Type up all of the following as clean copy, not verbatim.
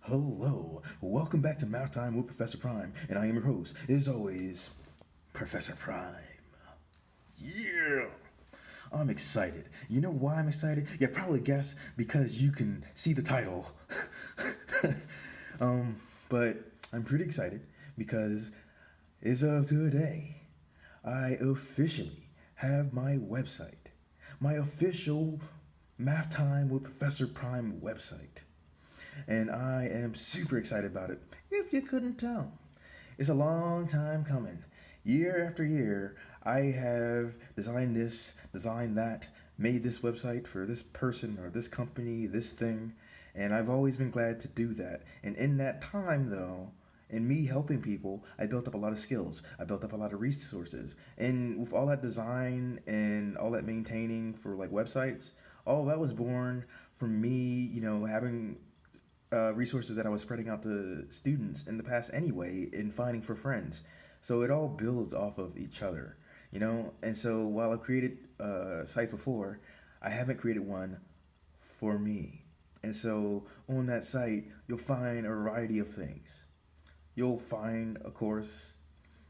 Hello, welcome back to Math Time with Professor Prime, and I am your host, as always, Professor Prime. Yeah! I'm excited. You know why I'm excited? You probably guessed because you can see the title. But I'm pretty excited because as of today, I officially have my website, my official Math Time with Professor Prime website. And I am super excited about it, if you couldn't tell. It's a long time coming. Year after year, I have designed this, designed that, made this website for this person or this company, this thing, and I've always been glad to do that. And in that time, though, in me helping people, I built up a lot of skills. I built up a lot of resources. And with all that design and all that maintaining for like websites, all that was born from me, having resources that I was spreading out to students in the past anyway and finding for friends. So it all builds off of each other. And so while I've created sites before, I haven't created one for me. And so on that site, you'll find a variety of things. You'll find, of course,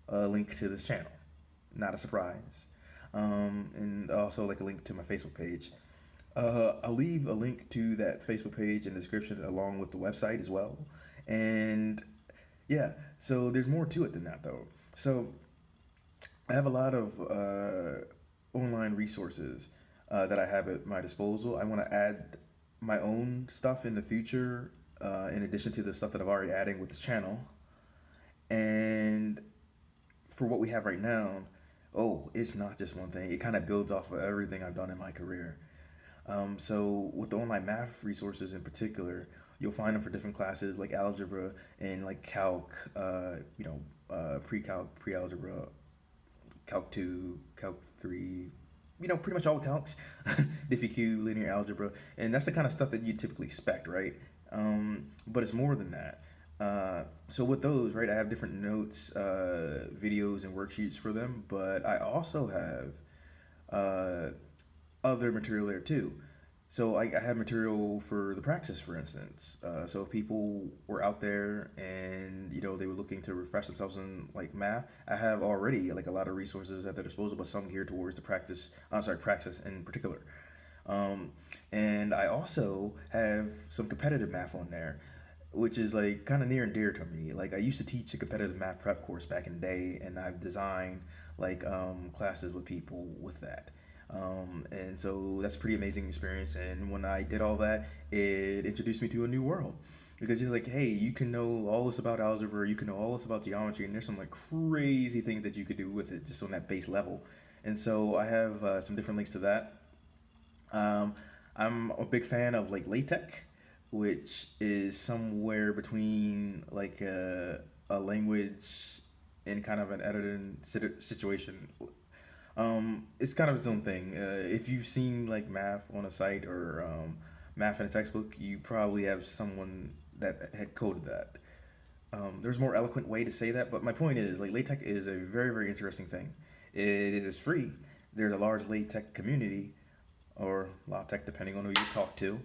a link to this channel. Not a surprise. And also like a link to my Facebook page. I'll leave a link to that Facebook page in the description along with the website as well. And yeah, so there's more to it than that though. So I have a lot of online resources that I have at my disposal. I want to add my own stuff in the future in addition to the stuff that I'm already adding with this channel. And for what we have right now, it's not just one thing. It kind of builds off of everything I've done in my career. So with the online math resources in particular, you'll find them for different classes like algebra and like calc, pre-calc, pre-algebra, calc 2, calc 3, pretty much all the calcs, diffie-q, linear algebra, and that's the kind of stuff that you typically expect, right? But it's more than that. So with those, right, I have different notes, videos, and worksheets for them, but I also have other material there too. So I have material for the praxis, for instance. So if people were out there and they were looking to refresh themselves in like math, I have already like a lot of resources at their disposal, but some geared towards the praxis in particular. And I also have some competitive math on there, which is like kind of near and dear to me. Like I used to teach a competitive math prep course back in the day, and I've designed like classes with people with that. And so that's a pretty amazing experience. And when I did all that, it introduced me to a new world. Because you're like, hey, you can know all this about algebra, you can know all this about geometry, and there's some like crazy things that you could do with it just on that base level. And so I have some different links to that. Um, I'm a big fan of like LaTeX, which is somewhere between like a language and kind of an editing situation. It's kind of its own thing. If you've seen like math on a site or math in a textbook, you probably have someone that had coded that. There's a more eloquent way to say that, but my point is like LaTeX is a very very interesting thing. It is free. There's a large LaTeX community, or LaTeX depending on who you talk to.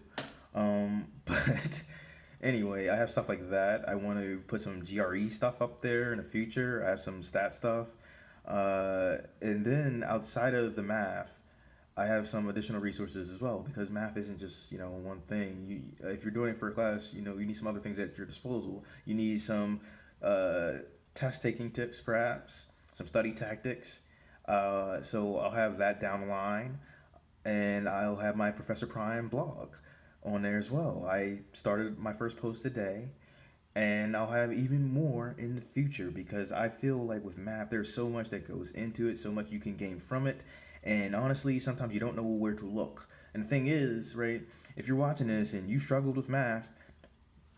But anyway, I have stuff like that. I want to put some GRE stuff up there in the future. I have some stat stuff. And then outside of the math, I have some additional resources as well because math isn't just one thing. If you're doing it for a class, you need some other things at your disposal. You need some test taking tips, perhaps some study tactics. So I'll have that down the line, and I'll have my Professor Prime blog on there as well. I started my first post today, and I'll have even more in the future because I feel like with math, there's so much that goes into it, so much you can gain from it, and honestly, sometimes you don't know where to look. And the thing is, right, if you're watching this and you struggled with math,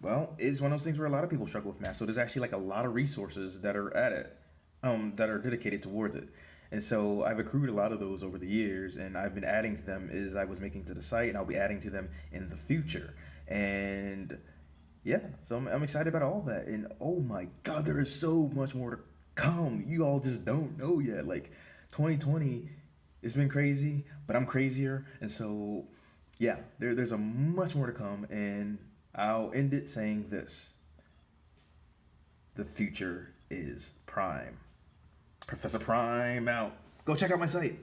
well, it's one of those things where a lot of people struggle with math. So there's actually like a lot of resources that are at it, that are dedicated towards it. And so I've accrued a lot of those over the years, and I've been adding to them as I was making to the site, and I'll be adding to them in the future. And yeah, so I'm excited about all that. And oh my God, there is so much more to come. You all just don't know yet. Like 2020, it's been crazy, but I'm crazier. And so yeah, there's a much more to come. And I'll end it saying this: the future is Prime. Professor Prime out. Go check out my site.